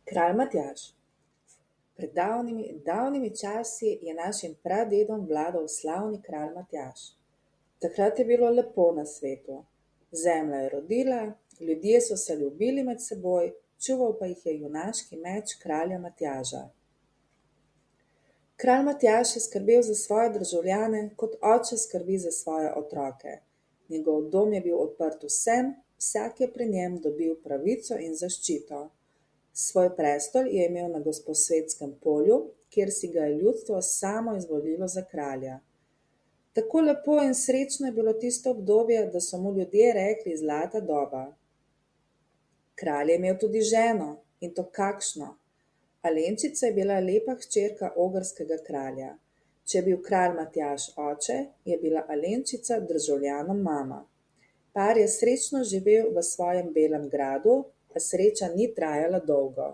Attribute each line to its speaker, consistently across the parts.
Speaker 1: Kralj Matjaž. Pred davnimi časi je našim pradedom vladal slavni kralj Matjaž. Takrat je bilo lepo na svetu. Zemlja je rodila, ljudje so se ljubili med seboj, čuval pa jih je junaški meč kralja Matjaža. Kralj Matjaž je skrbel za svoje državljane, kot oče skrbi za svoje otroke. Njegov dom je bil odprt vsem, vsak je pri njem dobil pravico in zaščito. Svoj prestol je imel na Gosposvetskem polju, kjer si ga je ljudstvo samo izvolilo za kralja. Tako lepo in srečno je bilo tisto obdobje, da so mu ljudje rekli zlata doba. Kralj je imel tudi ženo, in to kakšno. Alenčica je bila lepa hčerka ogrskega kralja. Če je bil kralj Matjaž oče, je bila Alenčica državljanom mama. Par je srečno živel v svojem belem gradu, a sreča ni trajala dolgo.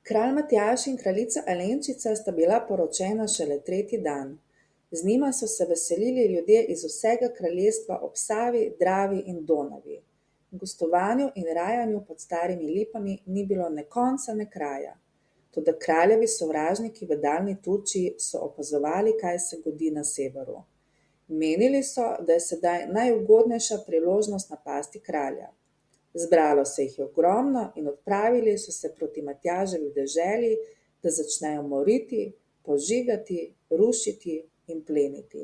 Speaker 1: Kralj Matjaž in kraljica Alenčica sta bila poročena šele 3. dan. Z njima so se veselili ljudje iz vsega kraljestva ob Savi, Dravi in Donavi. Gostovanju in rajanju pod starimi lipami ni bilo ne konca ne kraja. Toda kraljevi sovražniki v daljni Turčiji so opazovali, kaj se godi na severu. Menili so, da je sedaj najugodnejša priložnost napasti kralja. Zbralo se jih je ogromno in odpravili so se proti Matjaževi deželi, da začnejo moriti, požigati, rušiti in pleniti.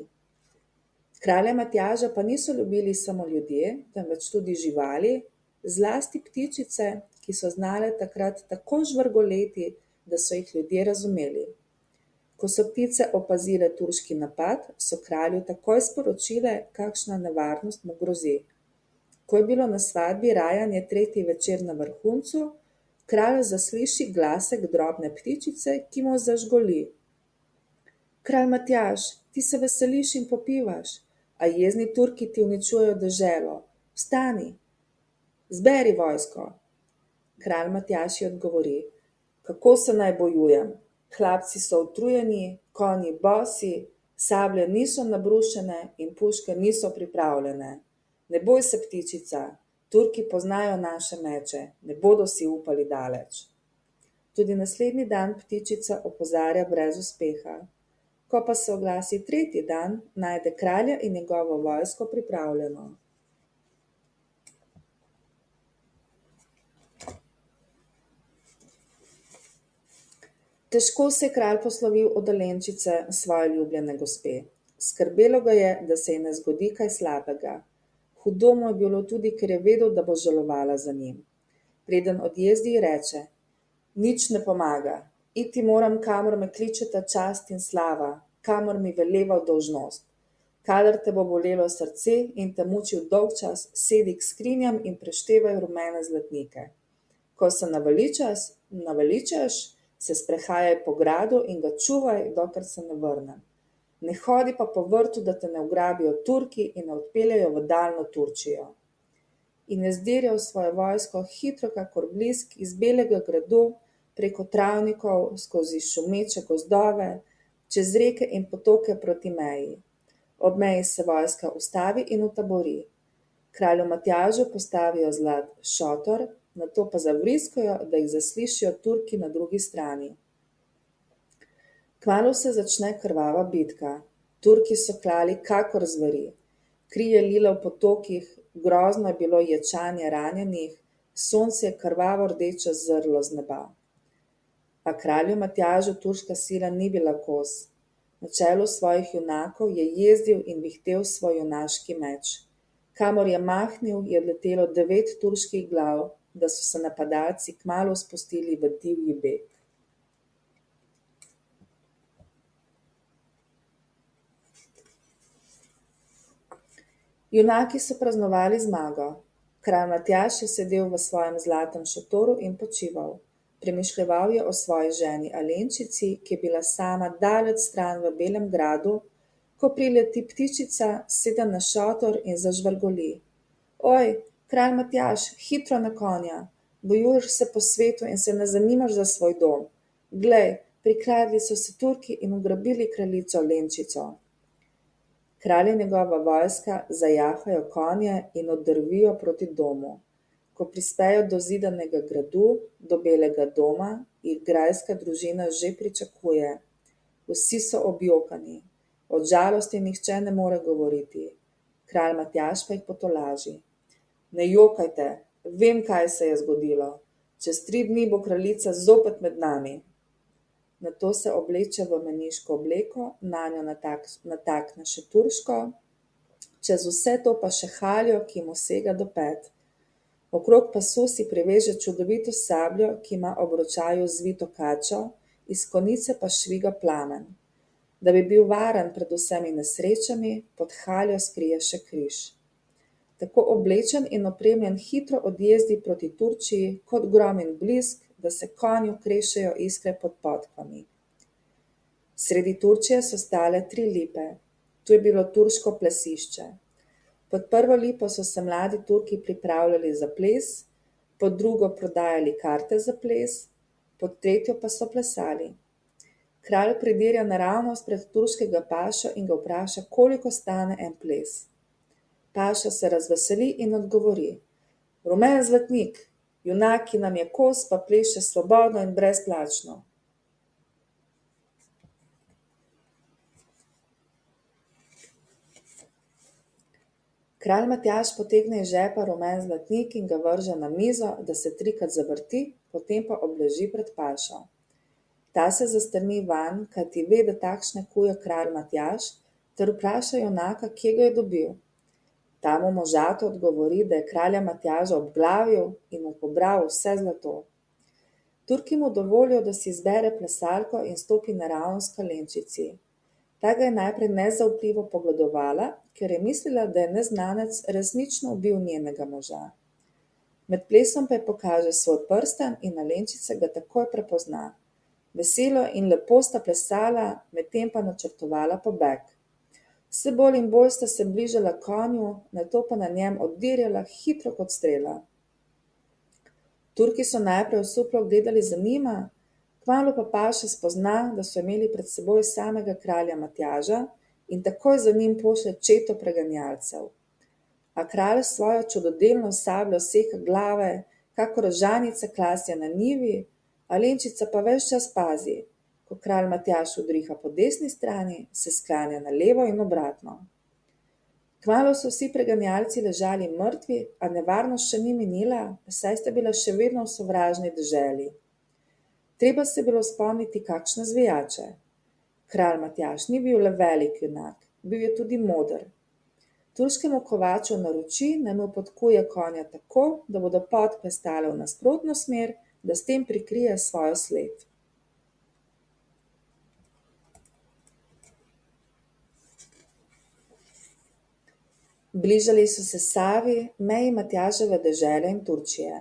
Speaker 1: Kralja Matjaža pa niso ljubili samo ljudje, temveč tudi živali, zlasti ptičice, ki so znale takrat tako žvrgoleti, da so jih ljudje razumeli. Ko so ptice opazile turški napad, so kralju takoj sporočile, kakšna nevarnost mu grozi. Ko je bilo na svadbi rajanje 3. večer na vrhuncu, kralj zasliši glasek drobne ptičice, ki mu zažgoli. Kralj Matjaž, ti se veseliš in popivaš, a jezni Turki ti uničujejo deželo. Vstani, zberi vojsko. Kralj Matjaž ji odgovori, kako se naj bojujem? Hlapci so utrujeni, konji bosi, sablje niso nabrušene in puške niso pripravljene. Ne boj se, ptičica, Turki poznajo naše meče, ne bodo si upali daleč. Tudi naslednji dan ptičica opozarja brez uspeha. Ko pa se oglasi 3. dan, najde kralja in njegovo vojsko pripravljeno. Težko se je kralj poslovil od Alenčice, svoje ljubljene gospe. Skrbelo ga je, da se ji ne zgodi kaj slabega. Hudo mu je bilo tudi, ker je vedel, da bo žalovala za njim. Preden odjezdi, ji reče, nič ne pomaga, iti moram, kamor me kličeta čast in slava, kamor mi veleva dolžnost. Kadar te bo bolelo srce in te mučil dolgčas, sedi k skrinjam in preštevaj rumene zlatnike. Ko se naveličaš, se sprehajaj po gradu in ga čuvaj, dokler se ne vrnem. Ne hodi pa po vrtu, da te ne ugrabijo Turki in ne odpeljajo v daljno Turčijo. In je zdirjal svoje vojsko hitro kakor blisk iz belega gradu, preko travnikov, skozi šumeče gozdove, čez reke in potoke proti meji. Ob meji se vojska ustavi in utabori. Kralju Matjažu postavijo zlat šotor, nato pa zavriskajo, da jih zaslišijo Turki na drugi strani. Kmalu se začne krvava bitka. Turki so klali kakor zveri. Kri je lila v potokih, grozno je bilo ječanje ranjenih, sonce je krvavo rdeče zrlo z neba. A kralju Matjažu turška sila ni bila kos. Na čelu svojih junakov je jezdil in vihtel svoj junaški meč. Kamor je mahnil, je letelo 9 turških glav, da so se napadalci kmalu spustili v divji beg. Junaki so praznovali zmago. Kralj Matjaž je sedel v svojem zlatem šotoru in počival. Premišljeval je o svoji ženi Alenčici, ki je bila sama daleč stran v belem gradu, ko prileti ptičica, sede na šotor in zažvrgoli. Oj, kralj Matjaž, hitro na konja, bojuješ se po svetu in se ne zanimaš za svoj dom. Glej, prikradli so se Turki in ugrabili kraljico Alenčico. Kralj in njegova vojska zajahajo konje in oddrvijo proti domu. Ko prispejo do zidanega gradu, do belega doma, jih grajska družina že pričakuje. Vsi so objokani, od žalosti nihče ne more govoriti. Kralj Matjaž pa jih potolaži. Ne jokajte, vem, kaj se je zgodilo. Čez 3 dni bo kraljica zopet med nami. Nato se obleče v meniško obleko, nanjo natakne še turško, čez vse to pa še haljo, ki mu sega do pet. Okrog pasu si priveže čudovito sabljo, ki ima ob ročaju zvito kačo, iz konice pa šviga plamen. Da bi bil varen pred vsemi nesrečami, pod haljo skrije še križ. Tako oblečen in opremljen hitro odjezdi proti Turčiji, kot grom in blisk, da se konju krešejo iskre pod podkvami. Sredi Turčije so stale 3 lipe. Tu je bilo turško plesišče. Pod prvo lipo so se mladi Turki pripravljali za ples, pod drugo prodajali karte za ples, pod tretjo pa so plesali. Kralj pridirja naravnost pred turškega pašo in ga vpraša, koliko stane en ples. Paša se razveseli in odgovori: Rumen zlatnik, junak, ki nam je kos, pa pleše svobodno in brezplačno. Kralj Matjaž potegne iz žepa rumen zlatnik in ga vrže na mizo, da se 3krat zavrti, potem pa obleži pred pašo. Ta se zastrmi vanj, kajti ve, da takšne kuje kralj Matjaž, ter vpraša junaka, kje ga je dobil. Ta mu možato odgovori, da je kralja Matjaža obglavil in mu pobral vse zlato. Turki mu dovolijo, da si izbere plesalko in stopi naravnost k kalenčici. Ta ga je najprej nezaupljivo pogledovala, ker je mislila, da je neznanec resnično ubil njenega moža. Med plesom pa je pokaže svoj prsten in Alenčica ga takoj prepozna. Veselo in lepo sta plesala, medtem pa načrtovala pobeg. Vse bolj in bolj sta se bližala konju, nato pa na njem oddirjala hitro kot strela. Turki so najprej osuplo gledali za njima, kmalu pa paša spozna, da so imeli pred seboj samega kralja Matjaža in takoj za njim pošlje četo preganjalcev. A kralj s svojo čudodelno sabljo seka glave, kakor žanica klasja na njivi, Alenčica pa ves čas pazi. Ko kralj Matjaž udriha po desni strani, se sklanja na levo in obratno. Kmalu so vsi preganjalci ležali mrtvi, a nevarnost še ni minila, saj sta bila še vedno v sovražni deželi. Treba se je bilo spomniti kakšne zvijače. Kralj Matjaž ni bil le velik junak, bil je tudi moder. Turškemu kovaču naroči, naj mu podkuje konja tako, da bodo podkve stale v nasprotno smer, da s tem prikrije svojo sled. Bližali so se Savi, meji Matjaževe dežele in Turčije.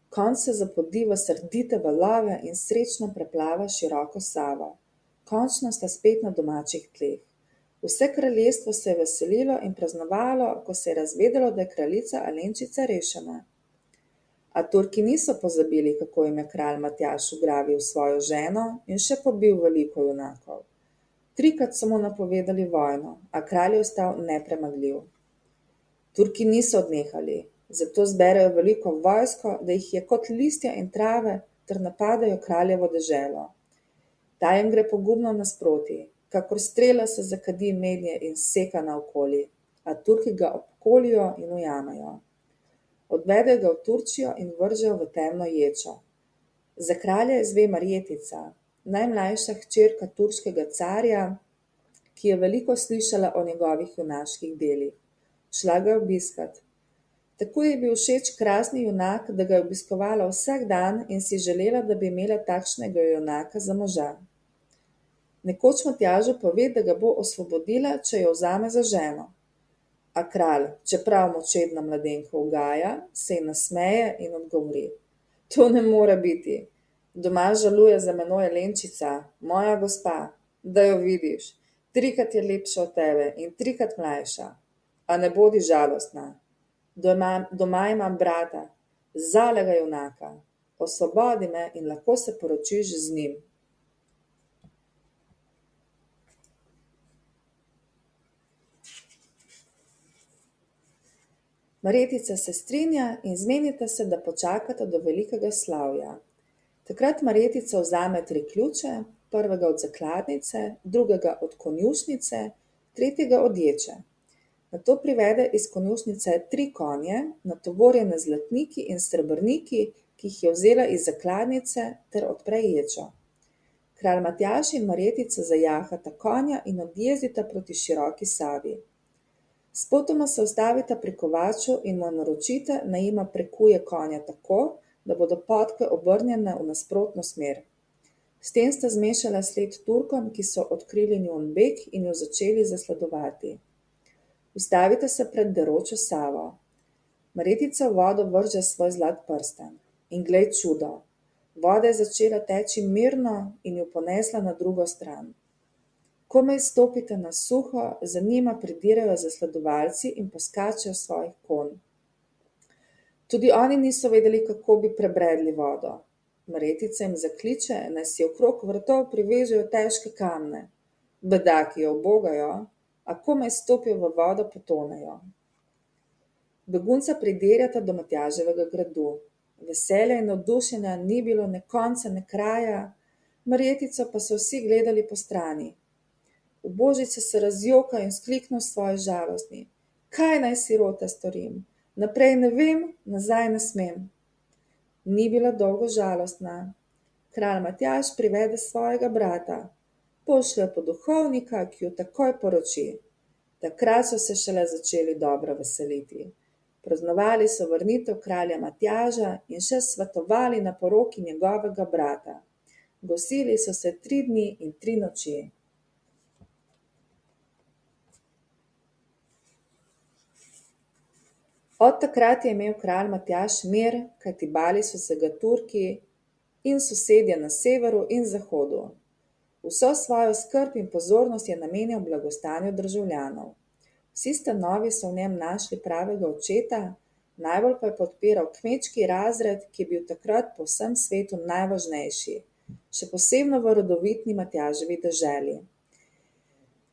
Speaker 1: Konj se zapodi v srdite valove in srečno preplava široko Savo. Končno sta spet na domačih tleh. Vse kraljestvo se je veselilo in praznovalo, ko se je razvedelo, da je kraljica Alenčica rešena. A Turki niso pozabili, kako jim je kralj Matjaž ugrabil svojo ženo in še pobil veliko junakov. 3krat so mu napovedali vojno, a kralj je ostal nepremagljiv. Turki niso odnehali, zato zberejo veliko vojsko, da jih je kot listja in trave, ter napadajo kraljevo deželo. Ta jim gre pogumno nasproti, kakor strela se zakadi mednje in seka naokoli, a Turki ga obkolijo in ujamajo. Odvedejo ga v Turčijo in vržejo v temno ječo. Za kralja izve Marjetica, najmlajša hčerka turškega carja, ki je veliko slišala o njegovih junaških delih. Šla ga je obiskat. Tako je bil všeč krasni junak, da ga je obiskovala vsak dan in si želela, da bi imela takšnega junaka za moža. Nekoč Matjažu pove, da ga bo osvobodila, če jo vzame za ženo. A kralj, čeprav močedna mladenka ugaja, se ji nasmeje in odgovori: To ne more biti. Doma žaluje za menoj Alenčica, moja gospa, da jo vidiš. 3krat je lepša od tebe in 3krat mlajša. A ne bodi žalostna. Doma imam brata, zalega junaka. Osvobodi me in lahko se poročiš z njim. Marjetica se strinja in zmenita se, da počakata do velikega slavja. Takrat Marjetica vzame 3 ključe, prvega od zakladnice, drugega od konjušnice, tretjega od ječe. Nato privede iz konjušnice 3 konje, natovorjene z zlatniki in srebrniki, ki jih je vzela iz zakladnice, ter odpre ječo. Kralj Matjaž in Marjetica zajahata konja in odjezdita proti široki Savi. Spotoma se ustavita pri kovaču in mu naročita, naj jima prekuje konja tako, da bodo podkve obrnjene v nasprotno smer. S tem sta zmešala sled Turkom, ki so odkrili njun beg in jo začeli zasledovati. Ustavita se pred deročo Savo. Marjetica v vodo vrže svoj zlat prsten. In glej čudo, voda je začela teči mirno in jo ponesla na drugo stran. Komaj stopita na suho, za njima pridirajo zasledovalci in poskačejo svojih konj. Tudi oni niso vedeli, kako bi prebredli vodo. Marjetica jim zakliče, naj si okrog vrtov privežejo težke kamne. Bedaki jo ubogajo, a komaj stopijo v vodo, potonejo. Begunca pridirjata do Matjaževega gradu. Veselja in navdušenja ni bilo ne konca ne kraja, Marjetico pa so vsi gledali po strani. Ubožica se razjoka in vzklikne v svoji žalosti. Kaj naj sirota storim? Naprej ne vem, nazaj ne smem. Ni bila dolgo žalostna. Kralj Matjaž privede svojega brata. Pošlje po duhovnika, ki jo takoj poroči. Takrat so se šele začeli dobro veseliti. Praznovali so vrnitev kralja Matjaža in še svetovali na poroki njegovega brata. Gosili so se 3 dni in 3 noči. Od takrat je imel kralj Matjaž mir, kajti bali so se ga Turki in sosedje na severu in zahodu. Vso svojo skrb in pozornost je namenjal blagostanju državljanov. Vsi stanovi so v njem našli pravega očeta, najbolj pa je podpiral kmečki razred, ki je bil takrat po vsem svetu najvažnejši, še posebno v rodovitni Matjaževi deželi.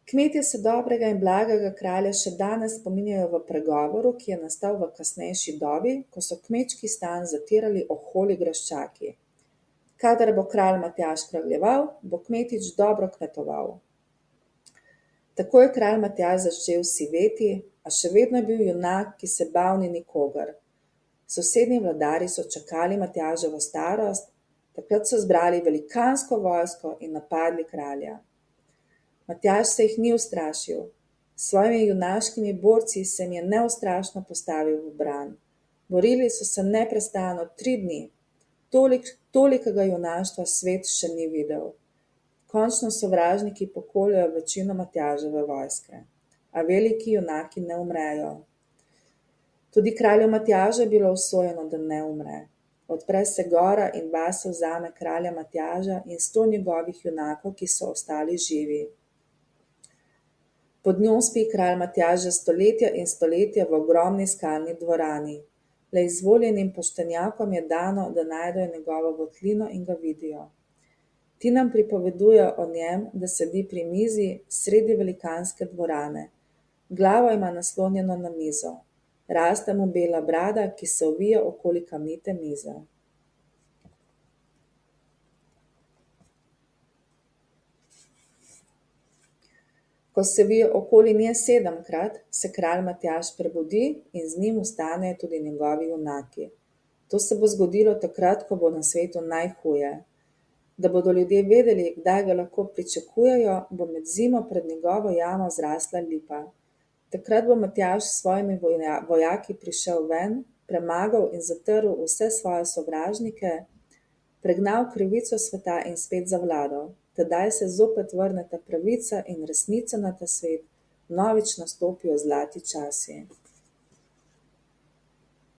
Speaker 1: Kmetje se dobrega in blagega kralja še danes spominjajo v pregovoru, ki je nastal v kasnejši dobi, ko so kmečki stan zatirali oholi graščaki. Kadar bo kralj Matjaž kraljeval, bo kmetič dobro kmetoval. Tako je kralj Matjaž začel siveti, a še vedno je bil junak, ki se bal ni nikogar. Sosednji vladarji so čakali Matjaževo starost, takrat so zbrali velikansko vojsko in napadli kralja. Matjaž se jih ni ustrašil. S svojimi junaškimi borci se jim je neustrašno postavil v bran. Borili so se neprestano 3 dni. Tolikega junaštva svet še ni videl. Končno sovražniki pokoljejo večino Matjaževe vojske, a veliki junaki ne umrejo. Tudi kralju Matjažu je bilo usojeno, da ne umre. Odpre se gora in vase vzame kralja Matjaža in 100 njegovih junakov, ki so ostali živi. Pod njo spi kralj Matjaž že stoletja in stoletja v ogromni skalni dvorani. Le izvoljenim poštenjakom je dano, da najdejo njegovo votlino in ga vidijo. Ti nam pripovedujejo o njem, da sedi pri mizi sredi velikanske dvorane. Glavo ima naslonjeno na mizo. Raste mu bela brada, ki se ovija okoli kamnite mize. Ko se vije okoli nje 7-krat, se kralj Matjaž prebudi in z njim vstanejo tudi njegovi junaki. To se bo zgodilo takrat, ko bo na svetu najhuje. Da bodo ljudje vedeli, kdaj ga lahko pričakujejo, bo med zimo pred njegovo jamo zrasla lipa. Takrat bo Matjaž s svojimi vojaki prišel ven, premagal in zatrl vse svoje sovražnike, pregnal krivico sveta in spet zavladal. Tedaj se zopet vrneta pravica in resnica na ta svet, vnovič nastopijo zlati časi.